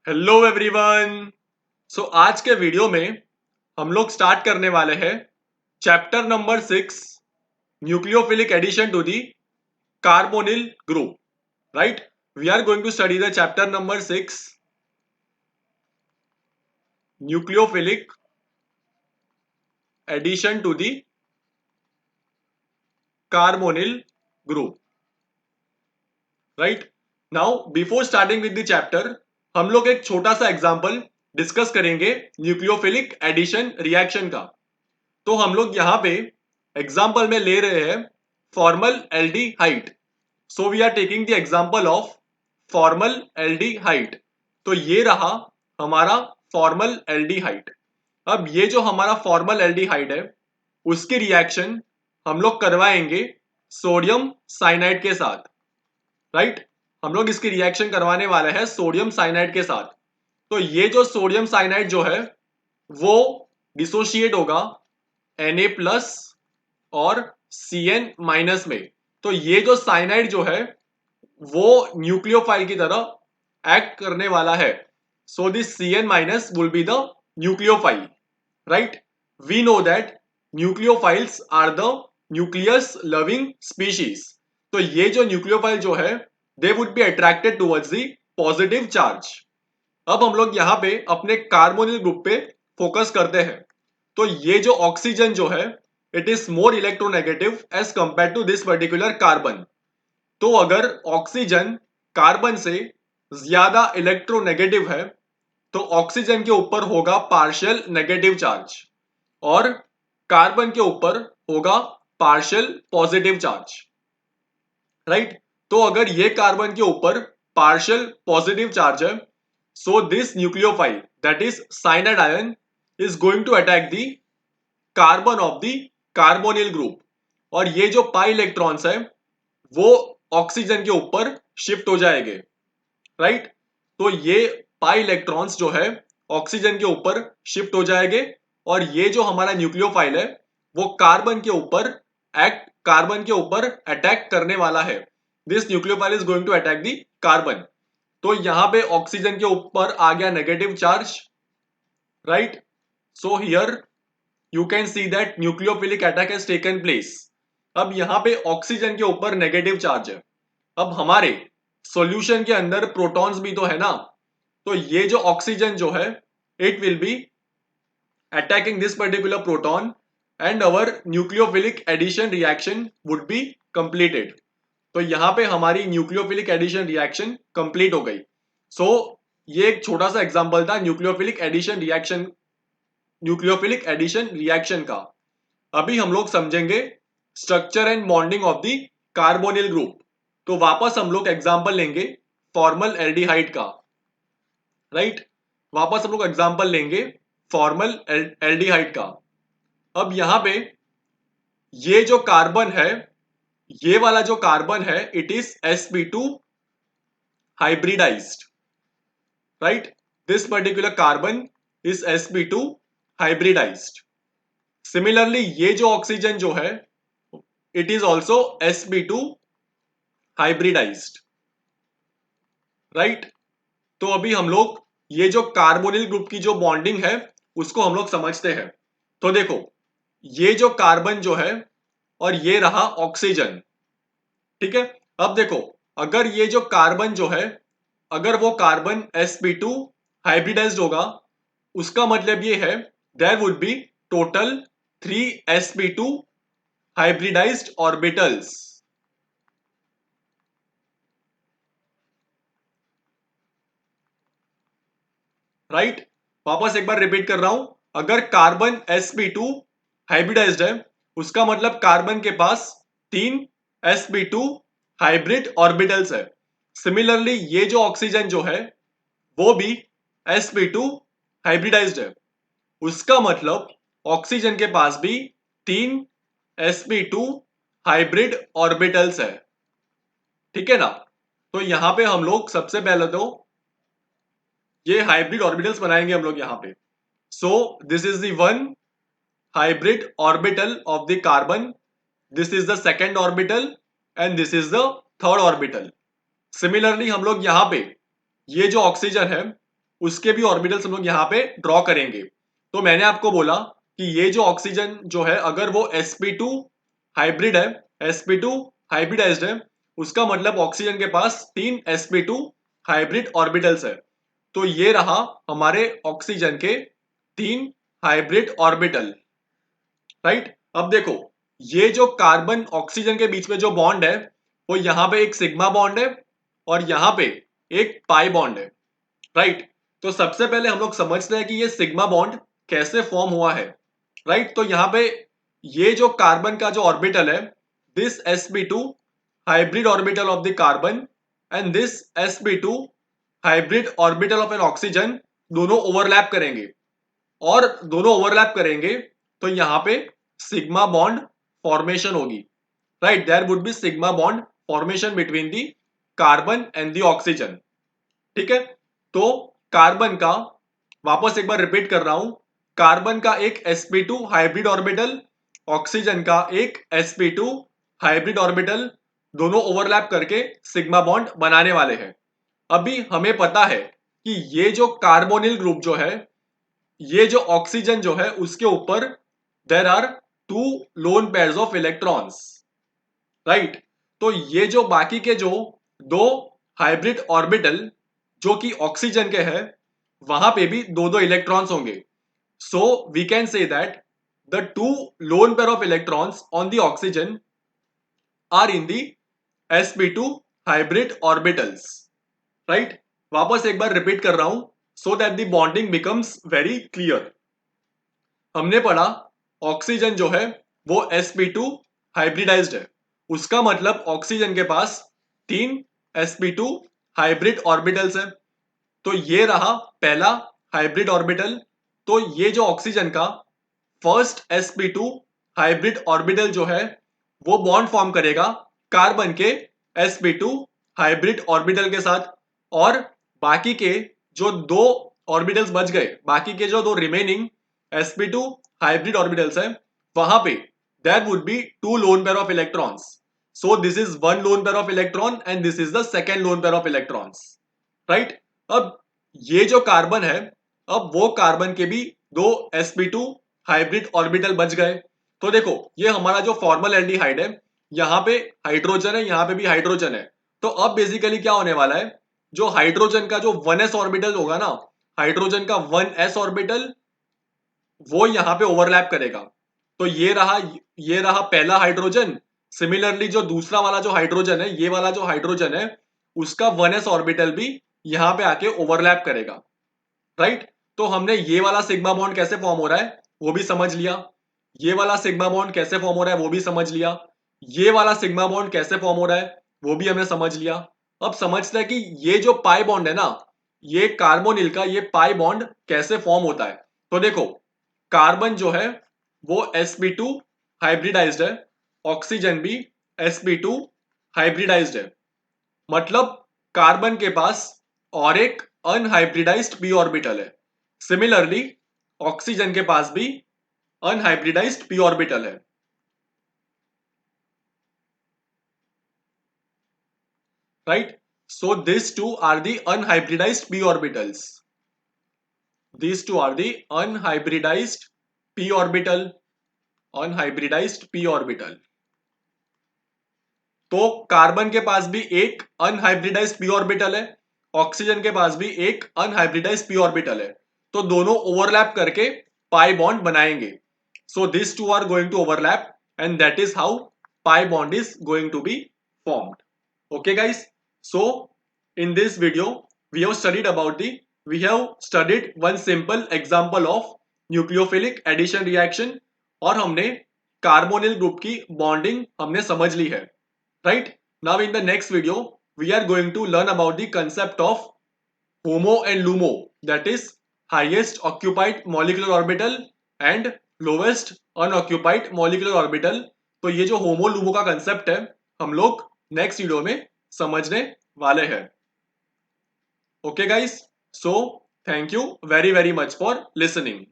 Hello everyone. आज के video में हम लोग स्टार्ट करने वाले हैं chapter number 6, nucleophilic addition to the carbonyl group. Right, we are going to study the chapter number 6, nucleophilic addition to the carbonyl group. Right, now before starting with the chapter हम लोग एक छोटा सा example discuss करेंगे nucleophilic addition reaction का। तो हम लोग यहाँ पे एग्जाम्पल में ले रहे हैं formaldehyde. So we are taking the example of formaldehyde. तो ये रहा हमारा फॉर्मल एल्डिहाइड। अब ये जो हमारा फॉर्मल एल्डिहाइड है उसकी रिएक्शन हम लोग करवाएंगे सोडियम साइनाइड के साथ। राइट, हम लोग इसकी रिएक्शन करवाने वाले हैं सोडियम साइनाइड के साथ। तो ये जो सोडियम साइनाइड जो है वो डिसोशिएट होगा Na प्लस और Cn माइनस में। तो ये जो साइनाइड जो है वो न्यूक्लियोफाइल की तरह एक्ट करने वाला है। So this Cn minus will be the nucleophile. Right, we know that nucleophiles are the nucleus loving species. तो ये जो न्यूक्लियोफाइल जो है they would be attracted towards the positive charge. अब हम लोग यहाँ पे अपने कार्बोनिल ग्रुप पे फोकस करते हैं। तो ये जो ऑक्सीजन जो है it is more electronegative as compare to this particular carbon. तो अगर ऑक्सीजन कार्बन से ज्यादा इलेक्ट्रोनेगेटिव है तो ऑक्सीजन के ऊपर होगा पार्शियल नेगेटिव चार्ज और कार्बन के ऊपर होगा पार्शियल पॉजिटिव चार्ज। राइट, तो अगर ये कार्बन के ऊपर पार्शियल पॉजिटिव चार्ज है so this nucleophile that is cyanide ion is going to attack the carbon of the carbonyl group और ये जो पाई इलेक्ट्रॉन्स है वो ऑक्सीजन के ऊपर शिफ्ट हो जाएंगे। राइट, तो ये पाई इलेक्ट्रॉन्स जो है ऑक्सीजन के ऊपर शिफ्ट हो जाएंगे और ये जो हमारा न्यूक्लियोफाइल है वो कार्बन के ऊपर अटैक करने वाला है। This nucleophile is going to attack the carbon. तो यहाँ पे ऑक्सीजन के ऊपर आ गया negative charge. Right, so here you can see that nucleophilic attack has taken place। अब यहाँ पे ऑक्सीजन के ऊपर नेगेटिव चार्ज है। अब हमारे सॉल्यूशन के अंदर प्रोटॉन्स भी तो है ना, तो ये जो ऑक्सीजन जो है it will be attacking this particular proton and our nucleophilic addition reaction would be completed. तो यहाँ पे हमारी न्यूक्लियोफिलिक एडिशन रिएक्शन कंप्लीट हो गई। सो ये एक छोटा सा एग्जांपल था न्यूक्लियोफिलिक एडिशन रिएक्शन का। अभी हम लोग समझेंगे structure and bonding of the carbonyl group. तो वापस हम लोग एग्जांपल लेंगे फॉर्मल एल्डिहाइड का। राइट, वापस हम लोग एग्जांपल लेंगे फॉर्मल एल्डिहाइड का। अब यहाँ पे ये जो कार्बन है ये वाला जो कार्बन है it is sp2 hybridized. Right, this particular carbon is sp2 hybridized. Similarly ये जो ऑक्सीजन जो है it is also sp2 hybridized. Right, तो अभी हम लोग ये जो कार्बोनिल ग्रुप की जो बॉन्डिंग है उसको हम लोग समझते हैं। तो देखो ये जो कार्बन जो है और ये रहा ऑक्सीजन। ठीक है, अब देखो अगर ये जो कार्बन जो है अगर वो कार्बन sp2 हाइब्रिडाइज्ड होगा उसका मतलब ये है there would be total 3 sp2 hybridized orbitals. Right, वापस एक बार रिपीट कर रहा हूं, अगर कार्बन sp2 हाइब्रिडाइज्ड है उसका मतलब कार्बन के पास 3 sp2 हाइब्रिड ऑर्बिटल्स है। सिमिलरली ये जो ऑक्सीजन जो है वो भी sp2 हाइब्रिडाइज्ड है, उसका मतलब ऑक्सीजन के पास भी 3 sp2 हाइब्रिड ऑर्बिटल्स है। ठीक है ना, तो यहां पे हम लोग सबसे पहले तो ये हाइब्रिड ऑर्बिटल्स बनाएंगे हम लोग यहाँ पे। सो this is the one hybrid orbital of the carbon, this is the second orbital and this is the third orbital. Similarly हम लोग यहाँ पे ये जो ऑक्सीजन है उसके भी ऑर्बिटल्स हम लोग यहाँ पे ड्रॉ करेंगे। तो मैंने आपको बोला कि ये जो ऑक्सीजन जो है अगर वो sp2 हाइब्रिड है, sp2 हाइब्रिडाइज्ड है, उसका मतलब ऑक्सीजन के पास 3 sp2 हाइब्रिड ऑर्बिटल्स है। तो ये रहा हमारे ऑक्सीजन के 3 हाइब्रिड ऑर्बिटल, राइट। अब देखो ये जो कार्बन ऑक्सीजन के बीच में जो बॉन्ड है वो यहाँ पे एक सिग्मा बॉन्ड है और यहाँ पे एक पाई बॉन्ड है, राइट। तो सबसे पहले हम लोग समझते हैं कि ये सिग्मा बॉन्ड कैसे फॉर्म हुआ है, राइट। तो यहाँ पे ये जो कार्बन का जो ऑर्बिटल है, this sp2 hybrid orbital of the carbon and this sp2 hybrid orbital of an oxygen दोनों ओवरलैप करेंगे, और दोनों ओवरलैप करेंगे तो यहाँ पे सिग्मा बॉन्ड फॉर्मेशन होगी, right. There would be sigma bond formation between the carbon and the oxygen, ठीक है। तो कार्बन का, वापस एक बार रिपीट कर रहा हूं, कार्बन का एक sp2 हाइब्रिड ऑर्बिटल, ऑक्सीजन का एक sp2 हाइब्रिड ऑर्बिटल, दोनों ओवरलैप करके सिग्मा बॉन्ड बनाने वाले हैं। अभी हमें पता है कि ये जो कार्बोनिल ग्रुप जो है, ये जो ऑक्सीजन जो है उसके ऊपर there are 2 lone pairs of electrons, right. तो ये जो बाकी के जो 2 हाइब्रिड ऑर्बिटल जो कि ऑक्सीजन के हैं वहां पे भी 2 इलेक्ट्रॉन्स होंगे। So we can say that the 2 lone pair of electrons on the oxygen are in the sp2 hybrid orbitals, right. वापस एक बार रिपीट कर रहा हूं so that the bonding becomes very clear. हमने पढ़ा ऑक्सीजन जो है वो sp2 हाइब्रिडाइज्ड है, उसका मतलब ऑक्सीजन के पास 3 sp2 हाइब्रिड ऑर्बिटल्स है। तो ये रहा पहला हाइब्रिड ऑर्बिटल। तो ये जो ऑक्सीजन का फर्स्ट sp2 हाइब्रिड ऑर्बिटल जो है वो बॉन्ड फॉर्म करेगा कार्बन के sp2 हाइब्रिड ऑर्बिटल के साथ, और बाकी के जो 2 ऑर्बिटल्स बच गए, बाकी के जो 2 रिमेनिंग sp2 हाइब्रिड ऑर्बिटल्स है वहां पे there would be 2 lone pair of electrons. So this is 1 lone pair of electron and this is the second lone pair of electrons, right. अब ये जो कार्बन है, अब वो कार्बन के भी 2 sp2 हाइब्रिड ऑर्बिटल बच गए। तो देखो ये हमारा जो फॉर्मल एल्डिहाइड है, यहाँ पे हाइड्रोजन है, यहाँ पे भी हाइड्रोजन है। तो अब बेसिकली क्या होने वाला है, जो हाइड्रोजन का जो 1s ऑर्बिटल होगा ना, हाइड्रोजन का 1s ऑर्बिटल वो यहाँ पे ओवरलैप करेगा। तो ये रहा पहला हाइड्रोजन। सिमिलरली जो दूसरा वाला जो हाइड्रोजन है, ये वाला जो हाइड्रोजन है उसका 1s ऑर्बिटल भी यहाँ पे आके ओवरलैप करेगा, राइट। तो हमने ये वाला सिग्मा बॉन्ड कैसे फॉर्म हो रहा है वो भी समझ लिया, ये वाला सिग्मा बॉन्ड कैसे फॉर्म हो रहा है वो भी समझ लिया, ये वाला सिग्मा बॉन्ड कैसे फॉर्म हो रहा है वो भी हमने समझ लिया। अब समझते हैं कि ये जो पाई बॉन्ड है ना, ये कार्बोनिल का ये पाई बॉन्ड कैसे फॉर्म होता है। तो देखो कार्बन जो है वो sp2 हाइब्रिडाइज्ड है, ऑक्सीजन भी sp2 हाइब्रिडाइज्ड है, मतलब कार्बन के पास और एक अनहाइब्रिडाइज्ड p ऑर्बिटल है। सिमिलरली ऑक्सीजन के पास भी अनहाइब्रिडाइज्ड p ऑर्बिटल है, right. So this two are the unhybridized p orbitals, these two are the unhybridized p orbital, unhybridized p orbital। तो कार्बन के पास भी एक अनहाइब्रिडाइज्ड p ऑर्बिटल है, ऑक्सीजन के पास भी एक अनहाइब्रिडाइज्ड p ऑर्बिटल है। तो दोनों ओवरलैप करके पाई बॉन्ड बनाएंगे। So this two are going to overlap and that is how pi bond is going to be formed. Okay guys, so in this video we have studied one simple example of nucleophilic addition reaction, और हमने carbonyl group की bonding हमने समझ ली है, right? Now in the next video we are going to learn about the concept of HOMO and LUMO, that is highest occupied molecular orbital and lowest unoccupied molecular orbital। तो ये जो होमो LUMO का concept है हम लोग next video में समझने वाले हैं। Okay guys, so thank you very very much for listening.